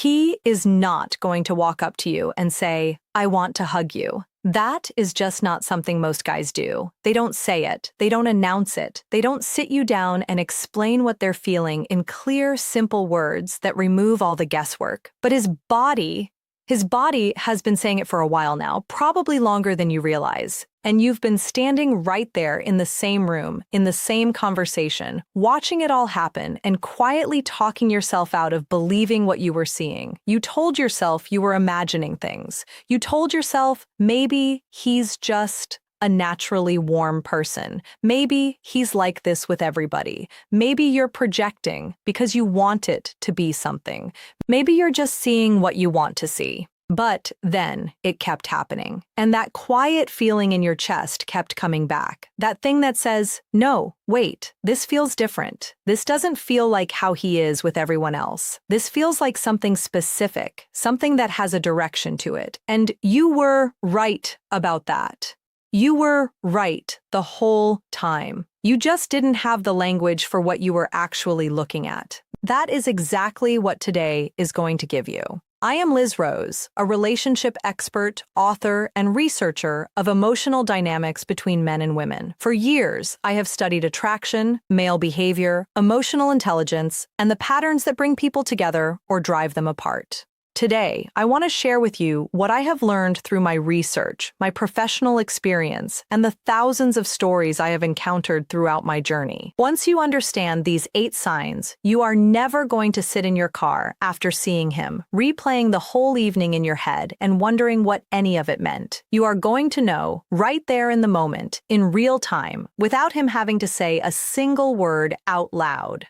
He is not going to walk up to you and say, "I want to hug you." That is just not something most guys do. They don't say it. They don't announce it. They don't sit you down and explain what they're feeling in clear, simple words that remove all the guesswork. But his body has been saying it for a while now, probably longer than you realize. And you've been standing right there in the same room, in the same conversation, watching it all happen and quietly talking yourself out of believing what you were seeing. You told yourself you were imagining things. You told yourself maybe he's just a naturally warm person. Maybe he's like this with everybody. Maybe you're projecting because you want it to be something. Maybe you're just seeing what you want to see. But then it kept happening, and that quiet feeling in your chest kept coming back. That thing that says, no, wait, this feels different. This doesn't feel like how he is with everyone else. This feels like something specific, something that has a direction to it. And you were right about that. You were right the whole time. You just didn't have the language for what you were actually looking at. That is exactly what today is going to give you. I am Liz Rose, a relationship expert, author, and researcher of emotional dynamics between men and women. For years, I have studied attraction, male behavior, emotional intelligence, and the patterns that bring people together or drive them apart. Today, I want to share with you what I have learned through my research, my professional experience, and the thousands of stories I have encountered throughout my journey. Once you understand these 8 signs, you are never going to sit in your car after seeing him, replaying the whole evening in your head and wondering what any of it meant. You are going to know right there in the moment, in real time, without him having to say a single word out loud.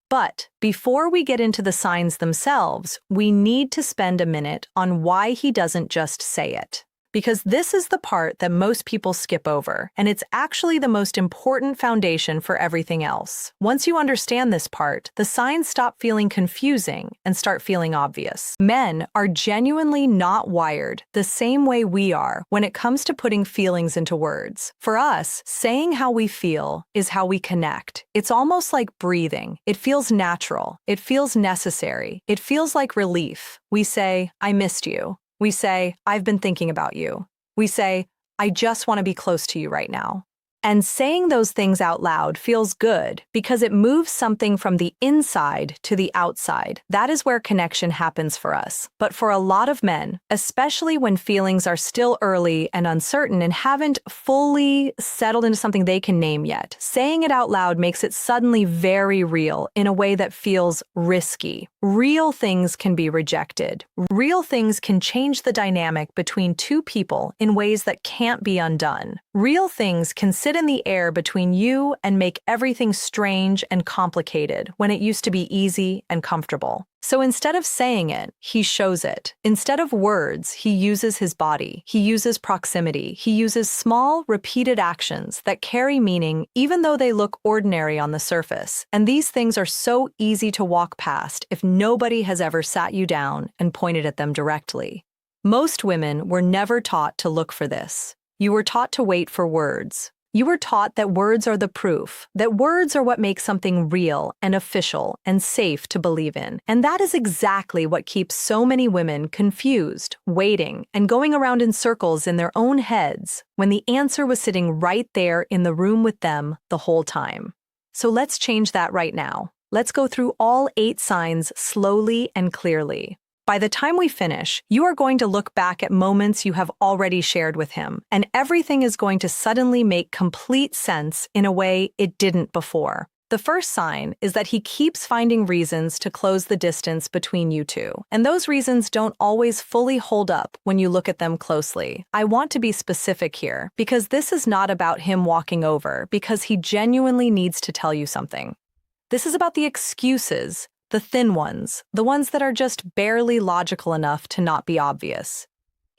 But before we get into the signs themselves, we need to spend a minute on why he doesn't just say it. Because this is the part that most people skip over, and it's actually the most important foundation for everything else. Once you understand this part, the signs stop feeling confusing and start feeling obvious. Men are genuinely not wired the same way we are when it comes to putting feelings into words. For us, saying how we feel is how we connect. It's almost like breathing. It feels natural. It feels necessary. It feels like relief. We say, "I missed you." We say, "I've been thinking about you." We say, "I just want to be close to you right now." And saying those things out loud feels good because it moves something from the inside to the outside. That is where connection happens for us. But for a lot of men, especially when feelings are still early and uncertain and haven't fully settled into something they can name yet, saying it out loud makes it suddenly very real in a way that feels risky. Real things can be rejected. Real things can change the dynamic between two people in ways that can't be undone. Real things can sit in the air between you and make everything strange and complicated when it used to be easy and comfortable. So instead of saying it, he shows it. Instead of words, he uses his body. He uses proximity. He uses small, repeated actions that carry meaning even though they look ordinary on the surface. And these things are so easy to walk past if nobody has ever sat you down and pointed at them directly. Most women were never taught to look for this. You were taught to wait for words. You were taught that words are the proof, that words are what make something real and official and safe to believe in. And that is exactly what keeps so many women confused, waiting, and going around in circles in their own heads when the answer was sitting right there in the room with them the whole time. So let's change that right now. Let's go through all 8 signs slowly and clearly. By the time we finish, you are going to look back at moments you have already shared with him, and everything is going to suddenly make complete sense in a way it didn't before. The first sign is that he keeps finding reasons to close the distance between you two, and those reasons don't always fully hold up when you look at them closely. I want to be specific here, because this is not about him walking over, because he genuinely needs to tell you something. This is about the excuses, the thin ones, the ones that are just barely logical enough to not be obvious.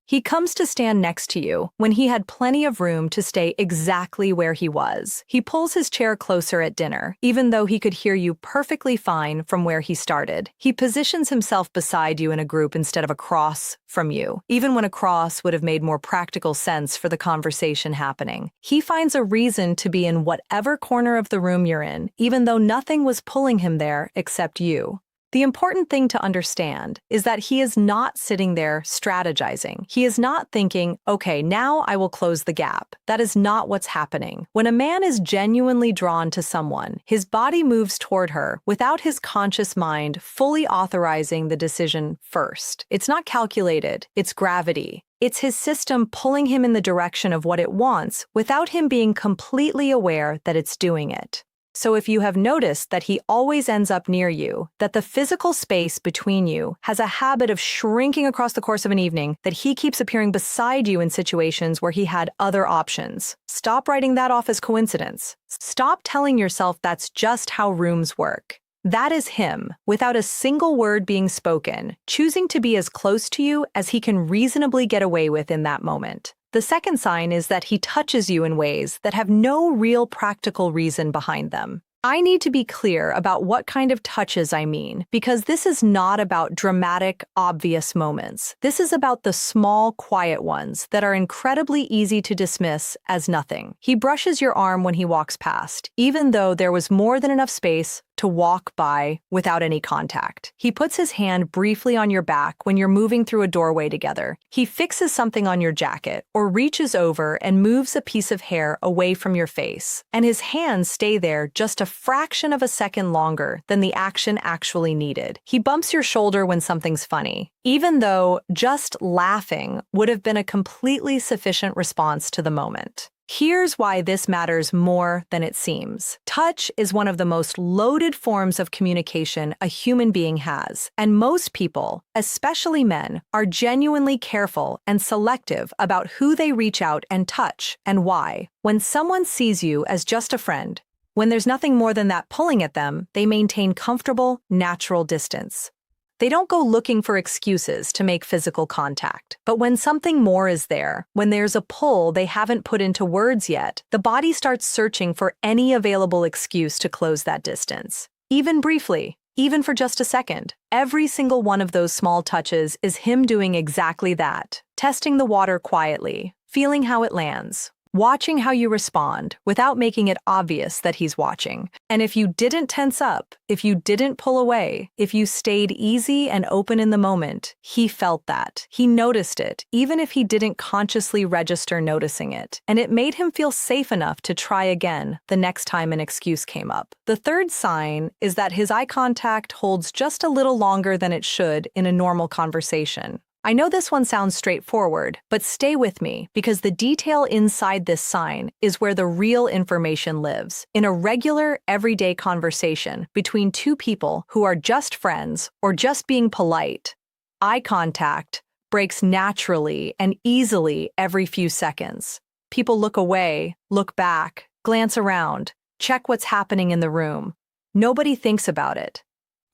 He comes to stand next to you when he had plenty of room to stay exactly where he was. He pulls his chair closer at dinner, even though he could hear you perfectly fine from where he started. He positions himself beside you in a group instead of across from you, even when across would have made more practical sense for the conversation happening. He finds a reason to be in whatever corner of the room you're in, even though nothing was pulling him there except you. The important thing to understand is that he is not sitting there strategizing. He is not thinking, okay, now I will close the gap. That is not what's happening. When a man is genuinely drawn to someone, his body moves toward her without his conscious mind fully authorizing the decision first. It's not calculated, it's gravity. It's his system pulling him in the direction of what it wants without him being completely aware that it's doing it. So if you have noticed that he always ends up near you, that the physical space between you has a habit of shrinking across the course of an evening, that he keeps appearing beside you in situations where he had other options, stop writing that off as coincidence. Stop telling yourself that's just how rooms work. That is him, without a single word being spoken, choosing to be as close to you as he can reasonably get away with in that moment. The second sign is that he touches you in ways that have no real practical reason behind them. I need to be clear about what kind of touches I mean, because this is not about dramatic, obvious moments. This is about the small, quiet ones that are incredibly easy to dismiss as nothing. He brushes your arm when he walks past, even though there was more than enough space to walk by without any contact. He puts his hand briefly on your back when you're moving through a doorway together. He fixes something on your jacket or reaches over and moves a piece of hair away from your face. And his hands stay there just a fraction of a second longer than the action actually needed. He bumps your shoulder when something's funny, even though just laughing would have been a completely sufficient response to the moment. Here's why this matters more than it seems. Touch is one of the most loaded forms of communication a human being has, and most people, especially men, are genuinely careful and selective about who they reach out and touch and why. When someone sees you as just a friend, when there's nothing more than that pulling at them, they maintain comfortable, natural distance. They don't go looking for excuses to make physical contact. But when something more is there, when there's a pull they haven't put into words yet, the body starts searching for any available excuse to close that distance. Even briefly, even for just a second. Every single one of those small touches is him doing exactly that, testing the water quietly, feeling how it lands, watching how you respond without making it obvious that he's watching. And if you didn't tense up, if you didn't pull away, if you stayed easy and open in the moment, he felt that. He noticed it, even if he didn't consciously register noticing it. And it made him feel safe enough to try again the next time an excuse came up. The third sign is that his eye contact holds just a little longer than it should in a normal conversation. I know this one sounds straightforward, but stay with me because the detail inside this sign is where the real information lives. In a regular, everyday conversation between two people who are just friends or just being polite, eye contact breaks naturally and easily every few seconds. People look away, look back, glance around, check what's happening in the room. Nobody thinks about it.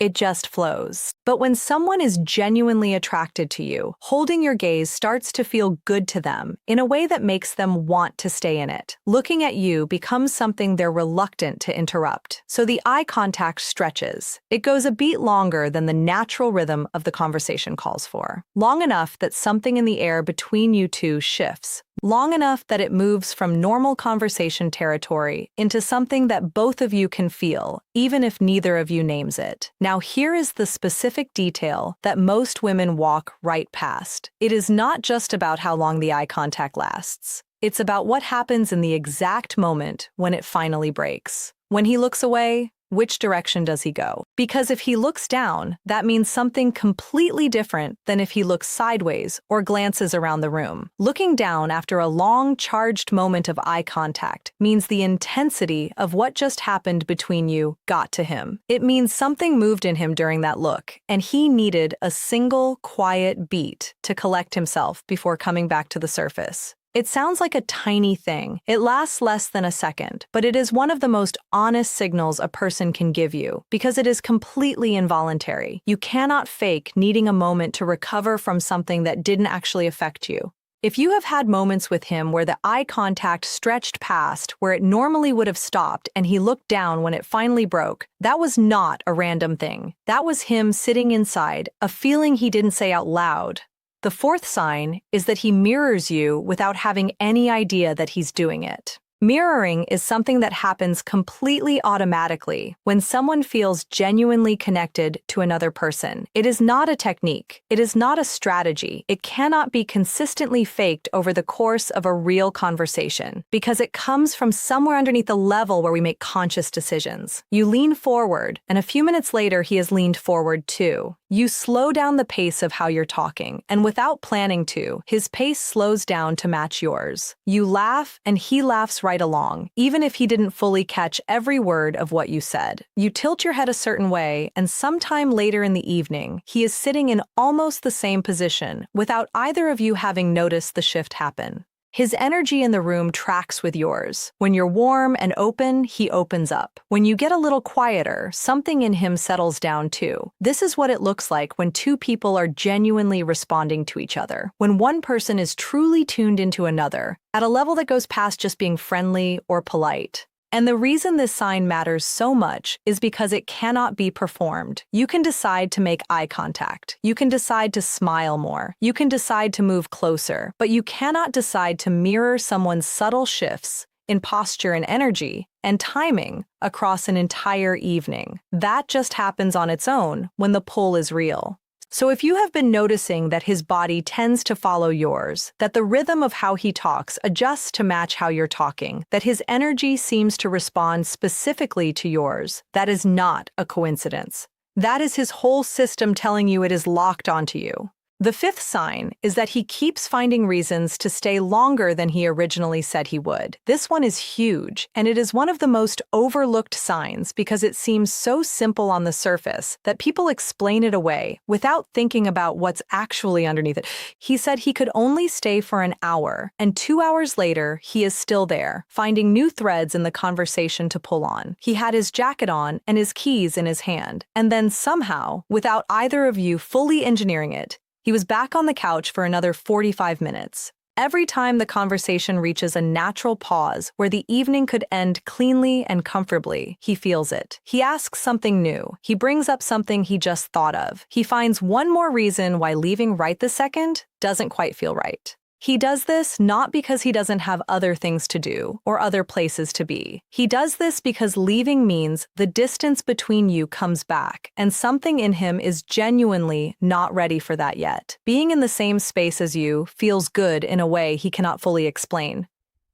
It just flows. But when someone is genuinely attracted to you, holding your gaze starts to feel good to them in a way that makes them want to stay in it. Looking at you becomes something they're reluctant to interrupt. So the eye contact stretches. It goes a beat longer than the natural rhythm of the conversation calls for. Long enough that something in the air between you two shifts. Long enough that it moves from normal conversation territory into something that both of you can feel, even if neither of you names it. Now, here is the specific detail that most women walk right past. It is not just about how long the eye contact lasts. It's about what happens in the exact moment when it finally breaks. When he looks away, which direction does he go? Because if he looks down, that means something completely different than if he looks sideways or glances around the room. Looking down after a long, charged moment of eye contact means the intensity of what just happened between you got to him. It means something moved in him during that look, and he needed a single, quiet beat to collect himself before coming back to the surface. It sounds like a tiny thing. It lasts less than a second, but it is one of the most honest signals a person can give you because it is completely involuntary. You cannot fake needing a moment to recover from something that didn't actually affect you. If you have had moments with him where the eye contact stretched past where it normally would have stopped and he looked down when it finally broke, that was not a random thing. That was him sitting inside, a feeling he didn't say out loud. The fourth sign is that he mirrors you without having any idea that he's doing it. Mirroring is something that happens completely automatically when someone feels genuinely connected to another person. It is not a technique. It is not a strategy. It cannot be consistently faked over the course of a real conversation because it comes from somewhere underneath the level where we make conscious decisions. You lean forward, and a few minutes later, he has leaned forward too. You slow down the pace of how you're talking, and without planning to, his pace slows down to match yours. You laugh, and he laughs right along, even if he didn't fully catch every word of what you said. You tilt your head a certain way, and sometime later in the evening, he is sitting in almost the same position without either of you having noticed the shift happen. His energy in the room tracks with yours. When you're warm and open, he opens up. When you get a little quieter, something in him settles down too. This is what it looks like when two people are genuinely responding to each other. When one person is truly tuned into another, at a level that goes past just being friendly or polite. And the reason this sign matters so much is because it cannot be performed. You can decide to make eye contact. You can decide to smile more. You can decide to move closer. But you cannot decide to mirror someone's subtle shifts in posture and energy and timing across an entire evening. That just happens on its own when the pull is real. So if you have been noticing that his body tends to follow yours, that the rhythm of how he talks adjusts to match how you're talking, that his energy seems to respond specifically to yours, that is not a coincidence. That is his whole system telling you it is locked onto you. The fifth sign is that he keeps finding reasons to stay longer than he originally said he would. This one is huge, and it is one of the most overlooked signs because it seems so simple on the surface that people explain it away without thinking about what's actually underneath it. He said he could only stay for an hour, and 2 hours later, he is still there, finding new threads in the conversation to pull on. He had his jacket on and his keys in his hand, and then somehow, without either of you fully engineering it, he was back on the couch for another 45 minutes. Every time the conversation reaches a natural pause where the evening could end cleanly and comfortably, he feels it. He asks something new. He brings up something he just thought of. He finds one more reason why leaving right this second doesn't quite feel right. He does this not because he doesn't have other things to do or other places to be. He does this because leaving means the distance between you comes back, and something in him is genuinely not ready for that yet. Being in the same space as you feels good in a way he cannot fully explain,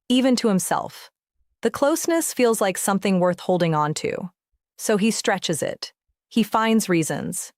even to himself. The closeness feels like something worth holding on to. So he stretches it. He finds reasons.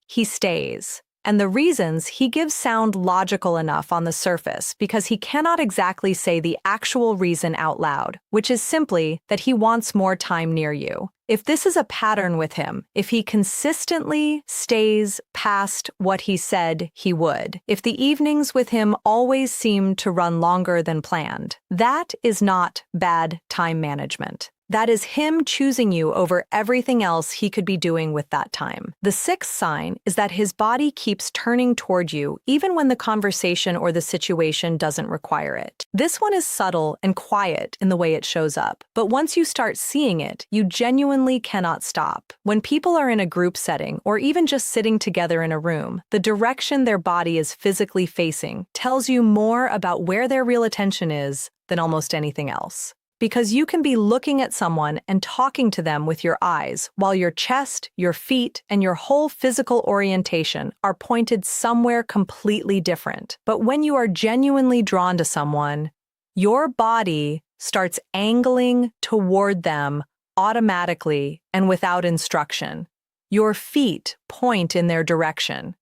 He stays. And the reasons he gives sound logical enough on the surface because he cannot exactly say the actual reason out loud, which is simply that he wants more time near you. If this is a pattern with him, if he consistently stays past what he said he would, if the evenings with him always seem to run longer than planned, that is not bad time management. That is him choosing you over everything else he could be doing with that time. The sixth sign is that his body keeps turning toward you even when the conversation or the situation doesn't require it. This one is subtle and quiet in the way it shows up, but once you start seeing it, you genuinely cannot stop. When people are in a group setting or even just sitting together in a room, the direction their body is physically facing tells you more about where their real attention is than almost anything else. Because you can be looking at someone and talking to them with your eyes while your chest, your feet, and your whole physical orientation are pointed somewhere completely different. But when you are genuinely drawn to someone, your body starts angling toward them automatically and without instruction. Your feet point in their direction.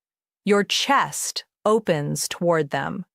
Your chest opens toward them.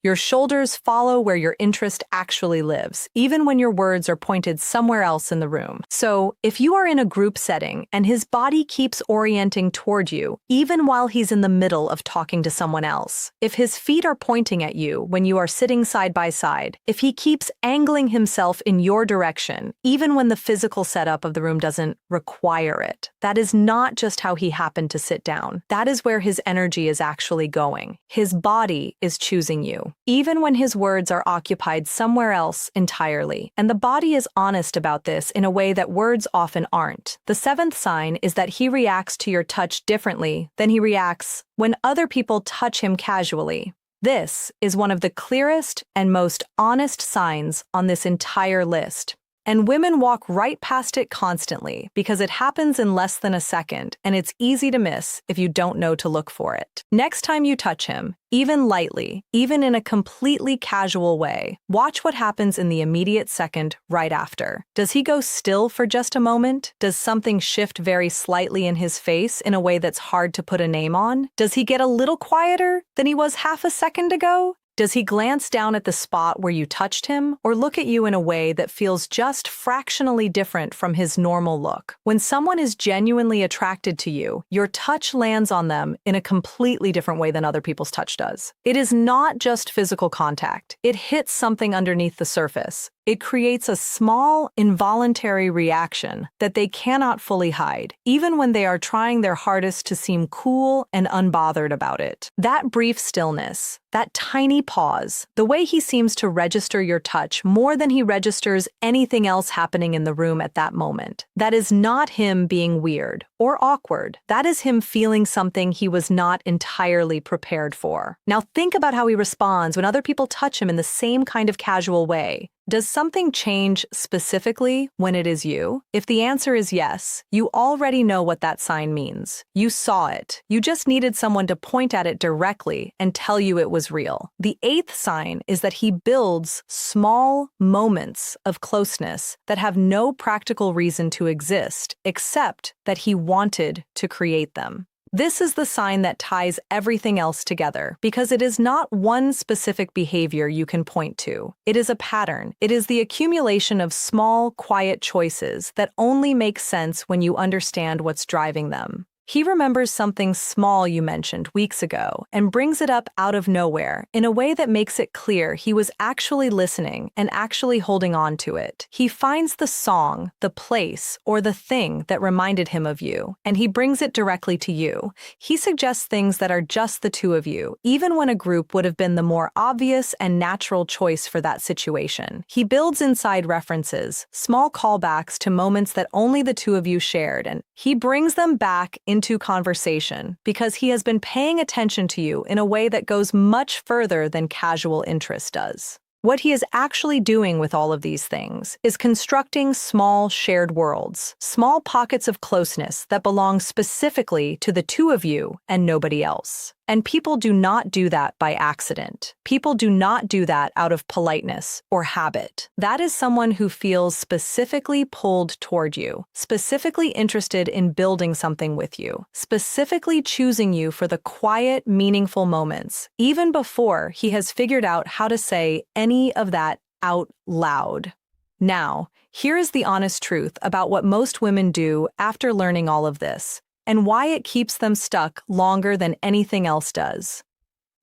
Your shoulders follow where your interest actually lives, even when your words are pointed somewhere else in the room. So, if you are in a group setting and his body keeps orienting toward you, even while he's in the middle of talking to someone else, if his feet are pointing at you when you are sitting side by side, if he keeps angling himself in your direction, even when the physical setup of the room doesn't require it, that is not just how he happened to sit down. That is where his energy is actually going. His body is choosing you, even when his words are occupied somewhere else entirely. And the body is honest about this in a way that words often aren't. The seventh sign is that he reacts to your touch differently than he reacts when other people touch him casually. This is one of the clearest and most honest signs on this entire list. And women walk right past it constantly because it happens in less than a second, and it's easy to miss if you don't know to look for it. Next time you touch him, even lightly, even in a completely casual way, watch what happens in the immediate second right after. Does he go still for just a moment? Does something shift very slightly in his face in a way that's hard to put a name on? Does he get a little quieter than he was half a second ago? Does he glance down at the spot where you touched him, or look at you in a way that feels just fractionally different from his normal look? When someone is genuinely attracted to you, your touch lands on them in a completely different way than other people's touch does. It is not just physical contact. It hits something underneath the surface. It creates a small, involuntary reaction that they cannot fully hide, even when they are trying their hardest to seem cool and unbothered about it. That brief stillness, that tiny pause, the way he seems to register your touch more than he registers anything else happening in the room at that moment. That is not him being weird or awkward. That is him feeling something he was not entirely prepared for. Now think about how he responds when other people touch him in the same kind of casual way. Does something change specifically when it is you? If the answer is yes, you already know what that sign means. You saw it. You just needed someone to point at it directly and tell you it was real. The eighth sign is that he builds small moments of closeness that have no practical reason to exist, except that he wanted to create them. This is the sign that ties everything else together, because it is not one specific behavior you can point to. It is a pattern. It is the accumulation of small, quiet choices that only make sense when you understand what's driving them. He remembers something small you mentioned weeks ago and brings it up out of nowhere in a way that makes it clear he was actually listening and actually holding on to it. He finds the song, the place, or the thing that reminded him of you, and he brings it directly to you. He suggests things that are just the two of you, even when a group would have been the more obvious and natural choice for that situation. He builds inside references, small callbacks to moments that only the two of you shared, and he brings them back into conversation because he has been paying attention to you in a way that goes much further than casual interest does. What he is actually doing with all of these things is constructing small shared worlds, small pockets of closeness that belong specifically to the two of you and nobody else. And people do not do that by accident. People do not do that out of politeness or habit. That is someone who feels specifically pulled toward you, specifically interested in building something with you, specifically choosing you for the quiet, meaningful moments, even before he has figured out how to say any of that out loud. Now, here is the honest truth about what most women do after learning all of this, and why it keeps them stuck longer than anything else does.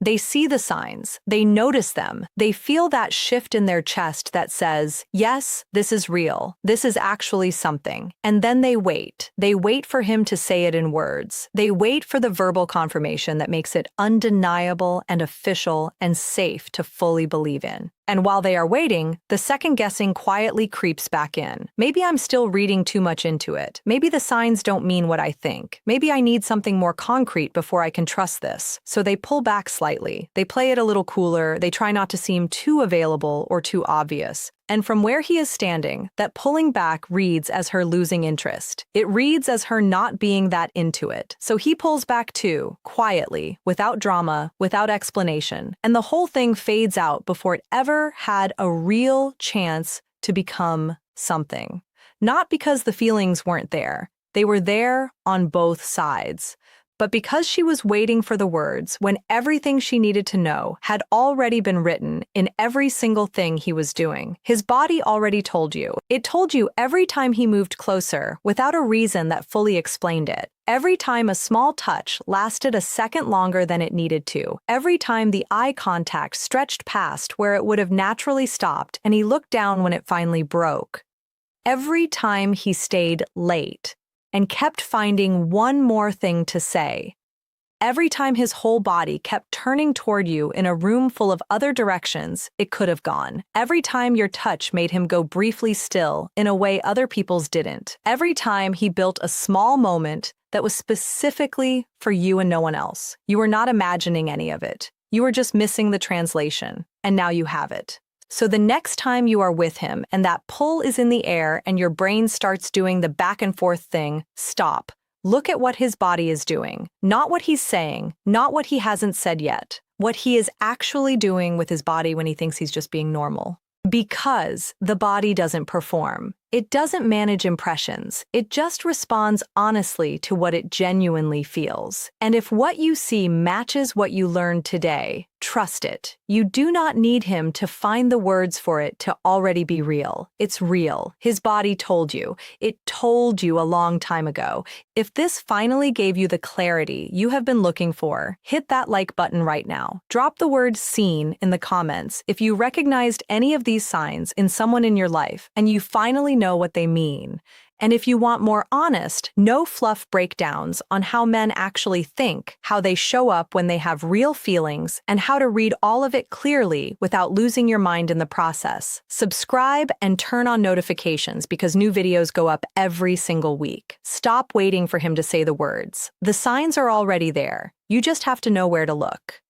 They see the signs, they notice them, they feel that shift in their chest that says, yes, this is real, this is actually something. And then they wait. They wait for him to say it in words. They wait for the verbal confirmation that makes it undeniable and official and safe to fully believe in. And while they are waiting, the second guessing quietly creeps back in. Maybe I'm still reading too much into it. Maybe the signs don't mean what I think. Maybe I need something more concrete before I can trust this. So they pull back slightly. They play it a little cooler. They try not to seem too available or too obvious. And from where he is standing, that pulling back reads as her losing interest. It reads as her not being that into it. So he pulls back too, quietly, without drama, without explanation. And the whole thing fades out before it ever had a real chance to become something. Not because the feelings weren't there. They were there on both sides. But because she was waiting for the words when everything she needed to know had already been written in every single thing he was doing, his body already told you. It told you every time he moved closer without a reason that fully explained it. Every time a small touch lasted a second longer than it needed to. Every time the eye contact stretched past where it would have naturally stopped and he looked down when it finally broke. Every time he stayed late and kept finding one more thing to say. Every time his whole body kept turning toward you in a room full of other directions it could have gone. Every time your touch made him go briefly still in a way other people's didn't. Every time he built a small moment that was specifically for you and no one else. You were not imagining any of it. You are just missing the translation, and now you have it. So the next time you are with him and that pull is in the air and your brain starts doing the back and forth thing, stop. Look at what his body is doing. Not what he's saying, not what he hasn't said yet. What he is actually doing with his body when he thinks he's just being normal. Because the body doesn't perform. It doesn't manage impressions. It just responds honestly to what it genuinely feels. And if what you see matches what you learned today, trust it. You do not need him to find the words for it to already be real. It's real. His body told you. It told you a long time ago. If this finally gave you the clarity you have been looking for, hit that like button right now. Drop the word "seen" in the comments if you recognized any of these signs in someone in your life and you finally know what they mean. And if you want more honest, no fluff breakdowns on how men actually think, how they show up when they have real feelings, and how to read all of it clearly without losing your mind in the process, subscribe and turn on notifications because new videos go up every single week. Stop waiting for him to say the words. The signs are already there. You just have to know where to look.